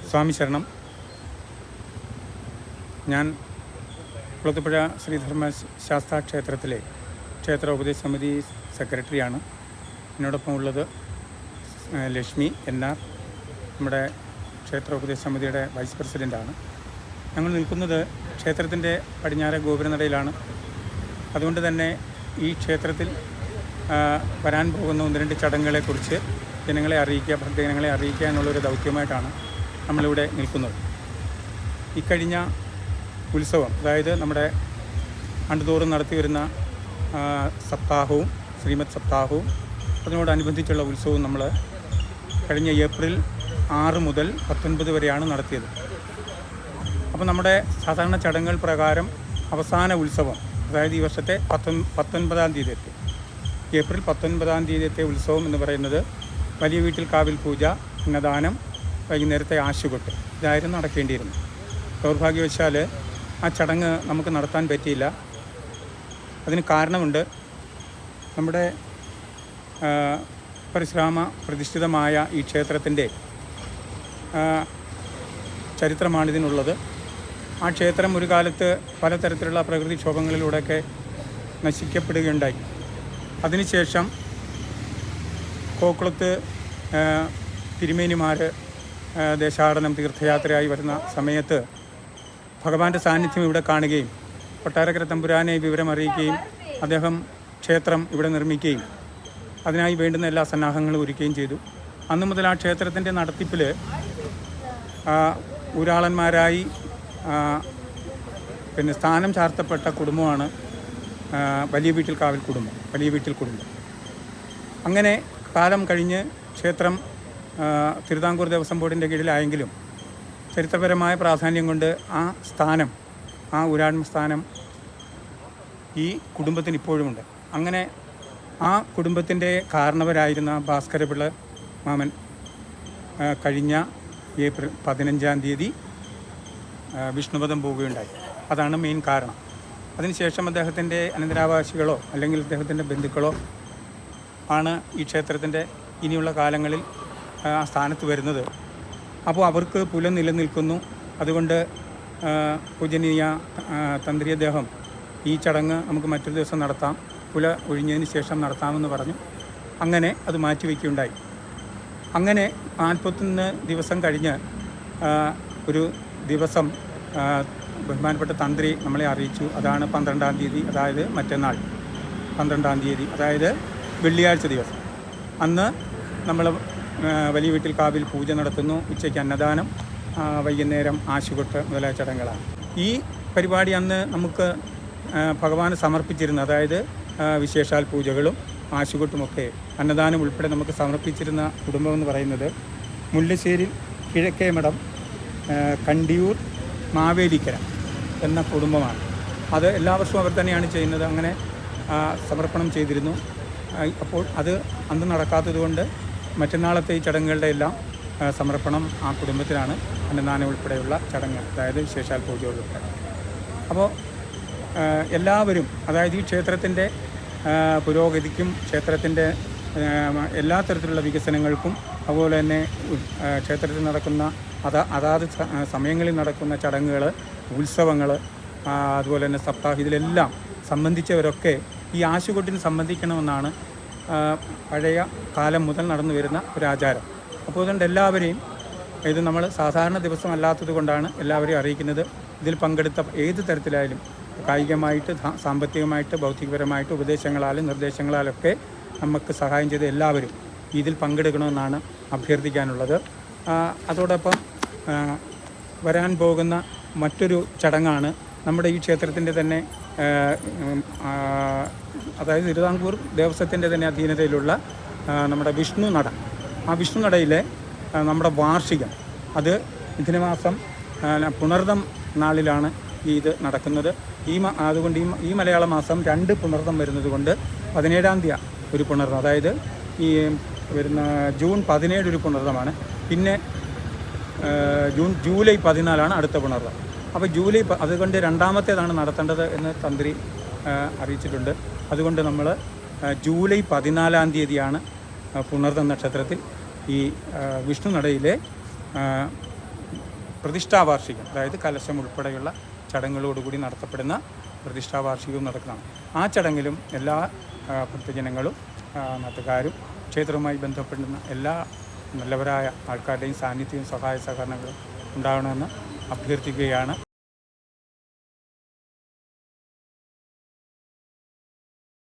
സ്വാമി ശരണം. ഞാൻ കുളത്തുപുഴ ശ്രീധർമ്മ ശാസ്താ ക്ഷേത്രത്തിലെ ക്ഷേത്ര ഉപദേശ സമിതി സെക്രട്ടറിയാണ്. എന്നോടൊപ്പം ഉള്ളത് ലക്ഷ്മി NR, നമ്മുടെ ക്ഷേത്ര ഉപദേശ സമിതിയുടെ വൈസ് പ്രസിഡൻ്റാണ്. ഞങ്ങൾ നിൽക്കുന്നത് ക്ഷേത്രത്തിൻ്റെ പടിഞ്ഞാറെ ഗോപുരനടയിലാണ്. അതുകൊണ്ട് തന്നെ ഈ ക്ഷേത്രത്തിൽ വരാൻ പോകുന്ന 1-2 ചടങ്ങുകളെക്കുറിച്ച് ജനങ്ങളെ അറിയിക്കുക, ഭക്തജനങ്ങളെ അറിയിക്കുക എന്നുള്ളൊരു ദൗത്യമായിട്ടാണ് നമ്മളിവിടെ നിൽക്കുന്നത്. ഇക്കഴിഞ്ഞ ഉത്സവം, അതായത് നമ്മുടെ ആണ്ടുതോറും നടത്തി വരുന്ന സപ്താഹവും ശ്രീമദ് സപ്താഹവും അതിനോടനുബന്ധിച്ചുള്ള ഉത്സവവും നമ്മൾ കഴിഞ്ഞ ഏപ്രിൽ 6 മുതൽ 19 വരെയാണ് നടത്തിയത്. അപ്പോൾ നമ്മുടെ സാധാരണ ചടങ്ങുകൾ പ്രകാരം അവസാന ഉത്സവം, അതായത് ഈ വർഷത്തെ 19-ാം തീയതിയത്തെ ഏപ്രിൽ 19-ാം തീയതിയത്തെ ഉത്സവം എന്ന് പറയുന്നത് വലിയ വീട്ടിൽ കാവിൽ പൂജ, അന്നദാനം, വൈകുന്നേരത്തെ ആശുകൊട്ട് ഇതായിരുന്നു നടക്കേണ്ടിയിരുന്നത്. ദൗർഭാഗ്യവശാൽ ആ ചടങ്ങ് നമുക്ക് നടത്താൻ പറ്റിയില്ല. അതിന് കാരണമുണ്ട്. നമ്മുടെ പരിശ്രമ പ്രതിഷ്ഠിതമായ ഈ ക്ഷേത്രത്തിൻ്റെ ചരിത്രമാണിതിനുള്ളത്. ആ ക്ഷേത്രം ഒരു കാലത്ത് പലതരത്തിലുള്ള പ്രകൃതിക്ഷോഭങ്ങളിലൂടെയൊക്കെ നശിക്കപ്പെടുകയുണ്ടായി. അതിനുശേഷം കോക്കുളത്ത് തിരുമേനിമാർ ദേശാടനം തീർത്ഥയാത്രയായി വരുന്ന സമയത്ത് ഭഗവാന്റെ സാന്നിധ്യം ഇവിടെ കാണുകയും കൊട്ടാരക്കര തമ്പുരാനെ വിവരം അറിയിക്കുകയും അദ്ദേഹം ക്ഷേത്രം ഇവിടെ നിർമ്മിക്കുകയും അതിനായി വേണ്ടുന്ന എല്ലാ സന്നാഹങ്ങളും ഒരുക്കുകയും ചെയ്തു. അന്നു മുതൽ ആ ക്ഷേത്രത്തിൻ്റെ നടത്തിപ്പിൽ ഊരാളന്മാരായി സ്ഥാനം ചാർത്തപ്പെട്ട കുടുംബമാണ് വലിയ വീട്ടിൽ കാവിൽ കുടുംബം, വലിയ വീട്ടിൽ കുടുംബം. അങ്ങനെ കാലം കഴിഞ്ഞ് ക്ഷേത്രം തിരുവിതാംകൂർ ദേവസ്വം ബോർഡിൻ്റെ കീഴിലായെങ്കിലും ചരിത്രപരമായ പ്രാധാന്യം കൊണ്ട് ആ സ്ഥാനം, ആ ഊരാൺമ സ്ഥാനം ഈ കുടുംബത്തിന് ഇപ്പോഴുമുണ്ട്. അങ്ങനെ ആ കുടുംബത്തിൻ്റെ കാരണവരായിരുന്ന ഭാസ്കരപിള്ള മാമൻ കഴിഞ്ഞ ഏപ്രിൽ 15-ാം തീയതി വിഷ്ണുപദം പോവുകയുണ്ടായി. അതാണ് മെയിൻ കാരണം. അതിനുശേഷം അദ്ദേഹത്തിൻ്റെ അനന്തരാവകാശികളോ അല്ലെങ്കിൽ അദ്ദേഹത്തിൻ്റെ ബന്ധുക്കളോ ആണ് ഈ ക്ഷേത്രത്തിൻ്റെ ഇനിയുള്ള കാലങ്ങളിൽ ആ സ്ഥാനത്ത് വരുന്നത്. അപ്പോൾ അവർക്ക് പുല നിലനിൽക്കുന്നു. അതുകൊണ്ട് പൂജനീയ തന്ത്രി അദ്ദേഹം ഈ ചടങ്ങ് നമുക്ക് മറ്റൊരു ദിവസം നടത്താം, പുല ഒഴിഞ്ഞതിന് ശേഷം നടത്താമെന്ന് പറഞ്ഞു. അങ്ങനെ അത് മാറ്റിവെക്കുകയുണ്ടായി. അങ്ങനെ 41 ദിവസം കഴിഞ്ഞ് ഒരു ദിവസം ബഹുമാനപ്പെട്ട തന്ത്രി നമ്മളെ അറിയിച്ചു. അതാണ് 12-ാം തീയതി, അതായത് മറ്റന്നാൾ 12-ാം തീയതി, അതായത് വെള്ളിയാഴ്ച ദിവസം. അന്ന് നമ്മൾ വലിയ വീട്ടിൽ കാവിൽ പൂജ നടത്തുന്നു. ഉച്ചയ്ക്ക് അന്നദാനം, വൈകുന്നേരം ആശുകൊട്ട് മുതലായ ചടങ്ങുകളാണ്. ഈ പരിപാടി അന്ന് നമുക്ക് ഭഗവാന് സമർപ്പിച്ചിരുന്ന, അതായത് വിശേഷാൽ പൂജകളും ആശുകൊട്ടുമൊക്കെ അന്നദാനം ഉൾപ്പെടെ നമുക്ക് സമർപ്പിച്ചിരുന്ന കുടുംബം എന്ന് പറയുന്നത് മുല്ലശ്ശേരി കിഴക്കേമഠം കണ്ടിയൂർ മാവേലിക്കര എന്ന കുടുംബമാണ്. അത് എല്ലാ വർഷവും അവർ തന്നെയാണ് ചെയ്യുന്നത്. അങ്ങനെ സമർപ്പണം ചെയ്തിരുന്നു. അപ്പോൾ അത് അന്ന് നടക്കാത്തത് കൊണ്ട് മറ്റന്നാളത്തെ ഈ ചടങ്ങുകളുടെ എല്ലാം സമർപ്പണം ആ കുടുംബത്തിനാണ്. അന്നദാനം ഉൾപ്പെടെയുള്ള ചടങ്ങ്, അതായത് വിശേഷാൽ പൂജ ഉൾപ്പെടെ. അപ്പോൾ എല്ലാവരും, അതായത് ഈ ക്ഷേത്രത്തിൻ്റെ പുരോഗതിക്കും ക്ഷേത്രത്തിൻ്റെ എല്ലാ തരത്തിലുള്ള വികസനങ്ങൾക്കും അതുപോലെ തന്നെ ക്ഷേത്രത്തിൽ നടക്കുന്ന അതാത് സമയങ്ങളിൽ നടക്കുന്ന ചടങ്ങുകൾ, ഉത്സവങ്ങൾ, അതുപോലെ തന്നെ സപ്താഹം, ഇതിലെല്ലാം സംബന്ധിച്ചവരൊക്കെ ഈ ആശുകൊട്ടിന് സംബന്ധിക്കണമെന്നാണ് പഴയ കാലം മുതൽ നടന്നു വരുന്ന ഒരു ആചാരം. അപ്പോൾ അതുകൊണ്ട് എല്ലാവരെയും, ഇത് നമ്മൾ സാധാരണ ദിവസം അല്ലാത്തത് കൊണ്ടാണ് എല്ലാവരെയും അറിയിക്കുന്നത്. ഇതിൽ പങ്കെടുത്ത ഏത് തരത്തിലായാലും, കായികമായിട്ട്, സാമ്പത്തികമായിട്ട്, ഭൗതികപരമായിട്ട്, ഉപദേശങ്ങളാലും നിർദ്ദേശങ്ങളാലൊക്കെ നമുക്ക് സഹായം ചെയ്ത എല്ലാവരും ഇതിൽ പങ്കെടുക്കണമെന്നാണ് അഭ്യർത്ഥിക്കാനുള്ളത്. അതോടൊപ്പം വരാൻ പോകുന്ന മറ്റൊരു ചടങ്ങാണ് നമ്മുടെ ഈ ക്ഷേത്രത്തിൻ്റെ തന്നെ, അതായത് തിരുവിതാംകൂർ ദേവസ്വത്തിൻ്റെ തന്നെ അധീനതയിലുള്ള നമ്മുടെ വിഷ്ണു നട. ആ വിഷ്ണു നടയിലെ നമ്മുടെ വാർഷികം, അത് മിഥുനമാസം പുണർദം നാളിലാണ് ഇത് നടക്കുന്നത്. അതുകൊണ്ട് ഈ മലയാള മാസം 2 പുണർദം വരുന്നത് കൊണ്ട് 17-ാം തീയതി ഒരു പുണർദം, അതായത് ഈ വരുന്ന ജൂൺ 17 ഒരു പുണർദമാണ്. പിന്നെ ജൂലൈ 14 അടുത്ത പുണർദം. അപ്പോൾ അതുകൊണ്ട് 2ാമത്തേതാണ് നടത്തേണ്ടത് എന്ന് തന്ത്രി അറിയിച്ചിട്ടുണ്ട്. അതുകൊണ്ട് നമ്മൾ ജൂലൈ 14-ാം തീയതിയാണ് പുണർദം നക്ഷത്രത്തിൽ ഈ വിഷ്ണു നടയിലെ പ്രതിഷ്ഠാവാർഷികം, അതായത് കലശം ഉൾപ്പെടെയുള്ള ചടങ്ങുകളോടുകൂടി നടത്തപ്പെടുന്ന പ്രതിഷ്ഠാവാർഷികവും നടക്കുന്നതാണ്. ആ ചടങ്ങിലും എല്ലാ ഭക്തജനങ്ങളും നാട്ടുകാരും ക്ഷേത്രവുമായി ബന്ധപ്പെടുന്ന എല്ലാ നല്ലവരായ ആൾക്കാരുടെയും സാന്നിധ്യവും സഹായ സഹകരണങ്ങളും ഉണ്ടാകണമെന്ന് അഭ്യർത്ഥിക്കുകയാണ്.